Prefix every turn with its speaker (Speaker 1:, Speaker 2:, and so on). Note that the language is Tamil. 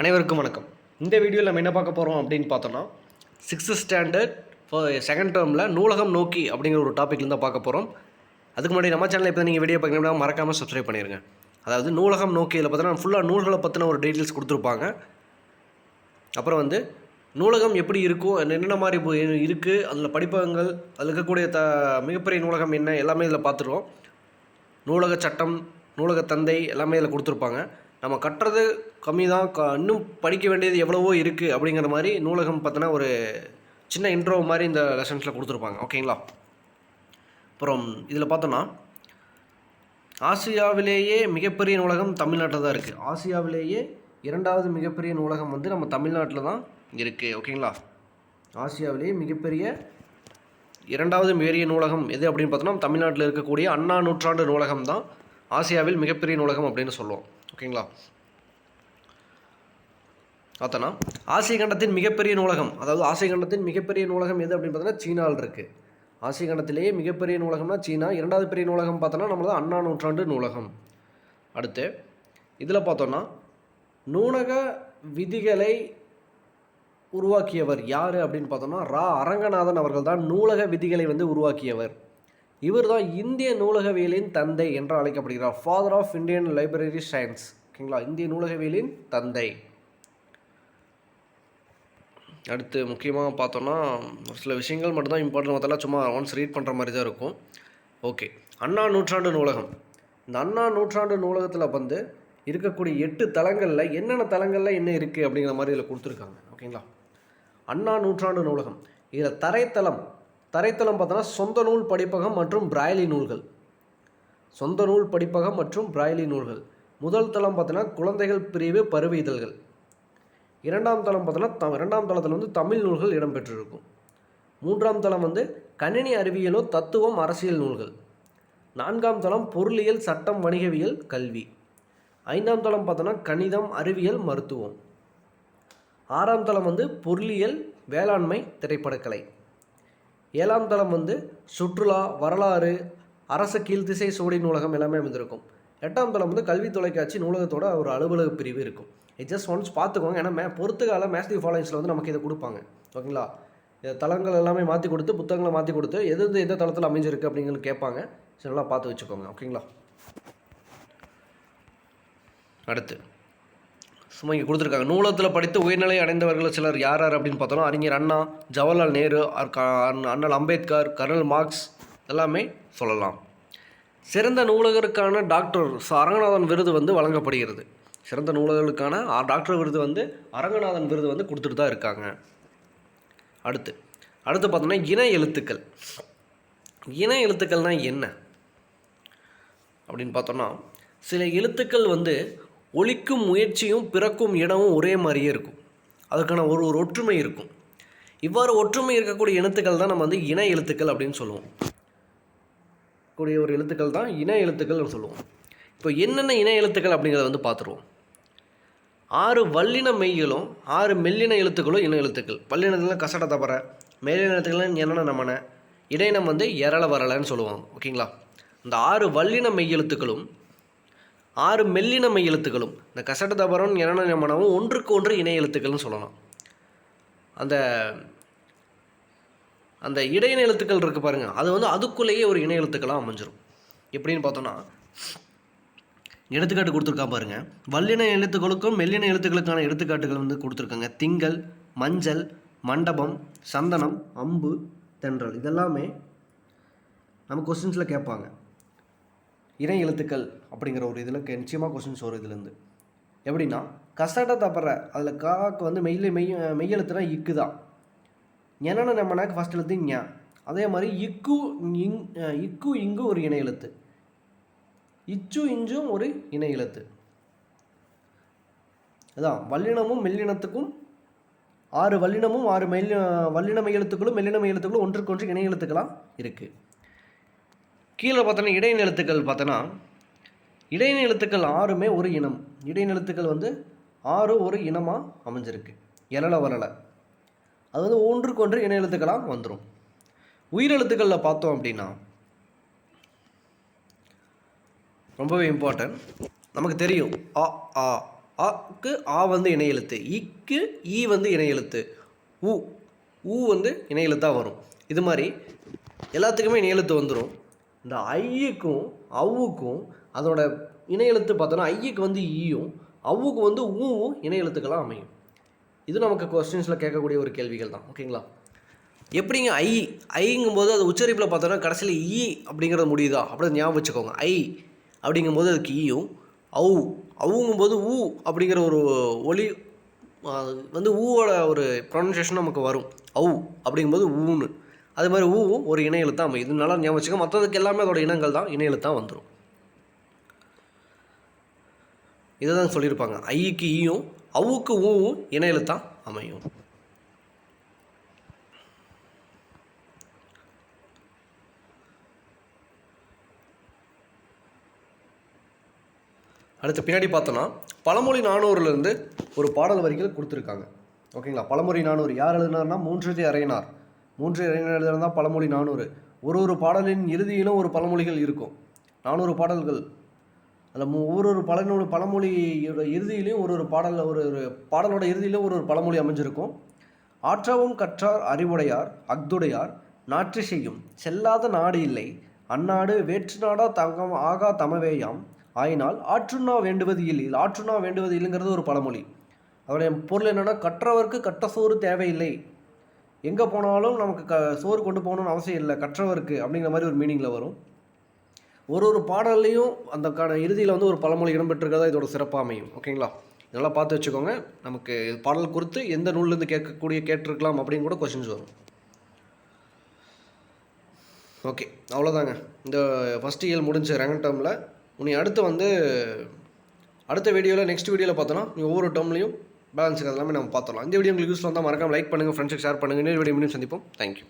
Speaker 1: அனைவருக்கும் வணக்கம். இந்த வீடியோவில் நம்ம என்ன பார்க்க போகிறோம் அப்படின்னு பார்த்தோன்னா 6th ஸ்டாண்டர்ட் செகண்ட் டேர்மில் நூலகம் நோக்கி அப்படிங்கிற ஒரு டாப்பிக்லேருந்து தான் பார்க்க போகிறோம். அதுக்கு முன்னாடி நம்ம சேனலில் இப்போ நீங்கள் வீடியோ பார்க்கணும்னா மறக்காமல் சப்ஸ்கிரைப் பண்ணிடுங்க. அதாவது நூலகம் நோக்கி இதில் பார்த்தீங்கன்னா ஃபுல்லாக நூல்களை பற்றின ஒரு டீட்டெயில்ஸ் கொடுத்துருப்பாங்க. அப்புறம் நூலகம் எப்படி இருக்கும், என்னென்ன மாதிரி இருக்குது, அதில் படிப்பகங்கள், அதில் இருக்கக்கூடிய மிகப்பெரிய நூலகம் என்ன, எல்லாமே இதில் பார்த்துருவோம். நூலக சட்டம், நூலக தந்தை எல்லாமே இதில் கொடுத்துருப்பாங்க. நம்ம கட்டுறது கம்மி தான், இன்னும் படிக்க வேண்டியது எவ்வளவோ இருக்குது அப்படிங்கிற மாதிரி நூலகம் பார்த்தினா ஒரு சின்ன இன்ட்ரோ மாதிரி இந்த லெசன்ஸில் கொடுத்துருப்பாங்க. ஓகேங்களா? அப்புறம் இதில் பார்த்தோன்னா ஆசியாவிலேயே மிகப்பெரிய நூலகம் தமிழ்நாட்டில் தான் இருக்குது. ஆசியாவிலேயே 2வது மிகப்பெரிய நூலகம் நம்ம தமிழ்நாட்டில் தான் இருக்குது. ஓகேங்களா? ஆசியாவிலேயே மிகப்பெரிய 2வது பெரிய நூலகம் எது அப்படின்னு பார்த்தோன்னா தமிழ்நாட்டில் இருக்கக்கூடிய அண்ணா நூற்றாண்டு நூலகம் தான் ஆசியாவில் மிகப்பெரிய நூலகம் அப்படின்னு சொல்லுவோம். ஓகேங்களா? பார்த்தோன்னா ஆசிய கண்டத்தின் மிகப்பெரிய நூலகம், அதாவது ஆசிய கண்டத்தின் மிகப்பெரிய நூலகம் எது அப்படின்னு பார்த்தோன்னா சீனாவில் இருக்குது. ஆசிய கண்டத்திலேயே மிகப்பெரிய நூலகம்னா சீனா. 2வது பெரிய நூலகம் பார்த்தோன்னா நம்மளது அண்ணா நூற்றாண்டு நூலகம். அடுத்து இதில் பார்த்தோன்னா நூலக விதிகளை உருவாக்கியவர் யார் அப்படின்னு பார்த்தோன்னா அரங்கநாதன் அவர்கள் தான் நூலக விதிகளை உருவாக்கியவர். இவர் தான் இந்திய நூலகவியலின் தந்தை என்று அழைக்கப்படுகிறார். Father of Indian library science. ஓகேங்களா? இந்திய நூலகவியலின் தந்தை. அடுத்து முக்கியமாக பார்த்தோன்னா ஒரு சில விஷயங்கள் மட்டும்தான் இம்பார்ட்டன்ட், மற்றெல்லாம் சும்மா ஒன்ஸ் ரீட் பண்ணுற மாதிரி தான் இருக்கும். ஓகே, அண்ணா நூற்றாண்டு நூலகம். இந்த அண்ணா நூற்றாண்டு நூலகத்தில் இருக்கக்கூடிய 8 தளங்களில் என்னென்ன தளங்களில் என்ன இருக்குது அப்படிங்கிற மாதிரி இதில் கொடுத்துருக்காங்க. ஓகேங்களா? அண்ணா நூற்றாண்டு நூலகம் இதில் தரைத்தளம் பார்த்தோன்னா சொந்த நூல் படிப்பகம் மற்றும் பிராய்லி நூல்கள். சொந்த நூல் படிப்பகம் மற்றும் பிராய்லி நூல்கள். முதல் தளம் பார்த்தோன்னா குழந்தைகள் பிரிவு பருவ இதழ்கள். 2ஆம் தளம் பார்த்தோன்னா 2ஆம் தளத்தில் தமிழ் நூல்கள் இடம்பெற்றிருக்கும். 3ஆம் தளம் கணினி அறிவியலோ தத்துவம் அரசியல் நூல்கள். 4ஆம் தளம் பொருளியல் சட்டம் வணிகவியல் கல்வி. 5ஆம் தளம் பார்த்தோன்னா கணிதம் அறிவியல் மருத்துவம். 6ஆம் தளம் பொருளியல் வேளாண்மை திரைப்படக்கலை. 7ஆம் தளம் சுற்றுலா வரலாறு அரச கீழ்த்திசை சுவடி நூலகம் எல்லாமே அமைந்திருக்கும். 8ஆம் தளம் கல்வி தொலைக்காட்சி நூலகத்தோட ஒரு அலுவலக பிரிவு இருக்கும். ஜஸ்ட் ஒன்ஸ் பார்த்துக்கோங்க, ஏன்னா பொறுத்துக்கால மேத்யூ ஃபாலோயிங்ஸில் நமக்கு இதை கொடுப்பாங்க. ஓகேங்களா? தளங்கள் எல்லாமே மாற்றி கொடுத்து, புத்தகங்களை மாற்றி கொடுத்து எந்த தளத்தில் அமைஞ்சிருக்கு அப்படிங்கிறது கேட்பாங்க. சரி, நல்லா பார்த்து வச்சுக்கோங்க. ஓகேங்களா? அடுத்து சும்மா இங்கே கொடுத்துருக்காங்க. நூலகத்தில் படித்து உயர்நிலை அடைந்தவர்கள் சிலர் யார் அப்படின்னு பார்த்தோன்னா அறிஞர் அண்ணா, ஜவஹர்லால் நேரு, அண்ணல் அம்பேத்கர், கர்னல் மார்க்ஸ் எல்லாமே சொல்லலாம். சிறந்த நூலகருக்கான டாக்டர் அரங்கநாதன் விருது வழங்கப்படுகிறது. சிறந்த நூலகர்களுக்கான டாக்டர் விருது அரங்கநாதன் விருது கொடுத்துட்டு தான் இருக்காங்க. அடுத்து பார்த்தோன்னா இன எழுத்துக்கள். இன எழுத்துக்கள்னால் என்ன அப்படின்னு பார்த்தோன்னா சில எழுத்துக்கள் ஒலிக்கும் முயற்சியும் பிறக்கும் இடமும் ஒரே மாதிரியே இருக்கும். அதுக்கான ஒரு ஒற்றுமை இருக்கும். இவ்வாறு ஒற்றுமை இருக்கக்கூடிய எழுத்துக்கள் தான் நம்ம இன எழுத்துக்கள் அப்படின்னு சொல்லுவோம். கூடிய ஒரு எழுத்துக்கள் தான் இன எழுத்துக்கள் சொல்லுவோம். இப்போ என்னென்ன இன எழுத்துக்கள் அப்படிங்கிறத பார்த்துருவோம். 6 வல்லின மெய்களும் 6 மெல்லின எழுத்துக்களும் இன எழுத்துக்கள். வல்லினத்தில் கசட தபர, மேலின எழுத்துக்கள் என்னென்ன நம்மன, இடையினம் எரள வரலன்னு சொல்லுவாங்க. ஓகேங்களா? இந்த 6 வல்லின மெய் எழுத்துக்களும் 6 மெல்லின மெய் எழுத்துக்களும் இந்த கசட தபரம் என்னென்ன நம்மனவும் ஒன்றுக்கு ஒன்று இணை எழுத்துக்கள்னு சொல்லலாம். அந்த இடையின எழுத்துக்கள் இருக்குது பாருங்கள், அது அதுக்குள்ளேயே ஒரு இணை எழுத்துக்களாக அமைஞ்சிரும். எப்படின்னு பார்த்தோன்னா எடுத்துக்காட்டு கொடுத்துருக்கா பாருங்கள். வல்லின எழுத்துக்களுக்கும் மெல்லின எழுத்துக்களுக்கான எடுத்துக்காட்டுகள் கொடுத்துருக்காங்க. திங்கள், மஞ்சள், மண்டபம், சந்தனம், அம்பு, தென்றல். இதெல்லாமே நம்ம கொஸ்டின்ஸில் கேட்பாங்க. இணை எழுத்துக்கள் அப்படிங்கிற ஒரு இதில் நிச்சயமாக கொஸ்டின்ஸ் வரும். இதுலேருந்து எப்படின்னா கசட தப்பற, அதில் காக்கு மெய் எழுத்துனா இக்கு தான். என்னென்ன நம்மனாக்கு ஃபஸ்ட் எழுத்து ஞா. அதே மாதிரி இக்கு இங்கு ஒரு இணை எழுத்து, இச்சு இஞ்சும் ஒரு இணை எழுத்து. அதான் வல்லினமும் மெல்லினத்துக்கும் 6 வல்லினமும் 6 வல்லின மெய் எழுத்துக்களும் மெல்லின மெய் எழுத்துக்களும் ஒன்றுக்கு ஒன்று இணை எழுத்துக்களாக இருக்குது. கீழே பார்த்தோன்னா இடையின எழுத்துக்கள் பார்த்தோன்னா இடையின எழுத்துக்கள் 6மே ஒரு இனம். இடையின எழுத்துக்கள் 6 ஒரு இனமாக அமைஞ்சிருக்கு. எழல வரல, அது ஒன்றுக்கு ஒன்று இணை எழுத்துக்களாக வந்துடும். உயிரெழுத்துக்களில் பார்த்தோம் அப்படின்னா ரொம்பவே இம்பார்ட்டன்ட். நமக்கு தெரியும் அ ஆ ஆக்கு ஆ வந்து இணை எழுத்து, இக்கு ஈ வந்து இணை எழுத்து, ஊ வந்து இணை எழுத்தாக வரும். இது மாதிரி எல்லாத்துக்குமே இணை எழுத்து வந்துடும். இந்த ஐயுக்கும் அவ்வுக்கும் அதோட இணை எழுத்து பார்த்தோன்னா ஐயுக்கு வந்து ஈயும் அவ்வுக்கு வந்து ஊவும் இணை எழுத்துக்களாக அமையும். இது நமக்கு கொஸ்டின்ஸில் கேட்கக்கூடிய ஒரு கேள்விகள் தான். ஓகேங்களா? எப்படிங்க ஐங்கும்போது அது உச்சரிப்பில் பார்த்தோன்னா கடைசியில் ஈ அப்படிங்கிறது முடியுதா அப்படி ஞாபகம் வச்சுக்கோங்க. ஐ அப்படிங்கும்போது அதுக்கு ஈயும், அவுங்கும்போது ஊ அப்படிங்கிற ஒரு ஒலி வந்து ஊவோட ஒரு ப்ரொனன்சியேஷன் நமக்கு வரும். அப்படிங்கும்போது ஊன்னு. அது மாதிரி ஊவும் ஒரு இணை எழுத்தாக அமையும். இது நல்லா ஞாபகம் வச்சுக்கோங்க. மற்றதுக்கு எல்லாமே அதோட இனங்கள் தான், இணை எழுத்தாக வந்துடும். இதை தான் சொல்லியிருப்பாங்க. ஐக்கு ஈயும் அவுக்கு ஊவும் இணை எழுத்தாக அமையும். அடுத்து பின்னாடி பார்த்தோன்னா பழமொழி 400லேருந்து ஒரு பாடல் வரிகள் கொடுத்துருக்காங்க. ஓகேங்களா? பழமொழி 400 யார் எழுதினார்னா மூன்றுதி அறையினார். எழுதினா பழமொழி 400. ஒரு பாடலின் இறுதியிலும் ஒரு பழமொழிகள் இருக்கும். 400 பாடல்கள். அதில் ஒவ்வொரு பழமொழியோட இறுதியிலையும் ஒரு பாடலோட இறுதியிலும் ஒரு பழமொழி அமைஞ்சிருக்கும். ஆற்றவும் கற்றார் அறிவுடையார் அஃதுடையார் நாற்றி செய்யும் செல்லாத நாடு இல்லை அந்நாடு வேற்று நாடா தங்கம் ஆகா தமவேயாம் ஆயினால் ஆற்றுண்ணா வேண்டுவது இல்லை. ஆற்றுண்ணா வேண்டுவது இல்லைங்கிறது ஒரு பழமொழி. அதோடைய பொருள் என்னென்னா, கற்றவருக்கு கட்ட சோறு தேவையில்லை, எங்கே போனாலும் நமக்கு சோறு கொண்டு போகணும்னு அவசியம் இல்லை கற்றவருக்கு அப்படிங்கிற மாதிரி ஒரு மீனிங்கில் வரும். ஒரு பாடல்லையும் அந்த இறுதியில் வந்து ஒரு பழமொழி இடம்பெற்றிருக்கிறதா இதோட சிறப்பாக அமையும். ஓகேங்களா? இதெல்லாம் பார்த்து வச்சுக்கோங்க. நமக்கு பாடல் குறித்து எந்த நூல்லேருந்து கேட்டிருக்கலாம் அப்படின்னு கூட கொஸ்டின்ஸ் வரும். ஓகே, அவ்வளோதாங்க. இந்த ஃபஸ்ட் இயல் முடிஞ்ச ரெகன் டேர்மில் அடுத்த வீடியோவில் நெக்ஸ்ட் வீடியோவில் பார்த்தோன்னா ஒவ்வொரு டேர்ம்லையும் பேலன்ஸுக்கு அதெல்லாமே நம்ம பார்த்துடலாம். இந்த வீடியோ உங்களுக்கு யூஸ்ஃபுல்லாக இருந்தால் மறக்காமல் லைக் பண்ணுங்கள், ஃப்ரெண்ட்ஸுக்கு ஷேர் பண்ணுங்கள். இன்னொரு வீடியோ மீண்டும் சந்திப்போம். தேங்க்யூ.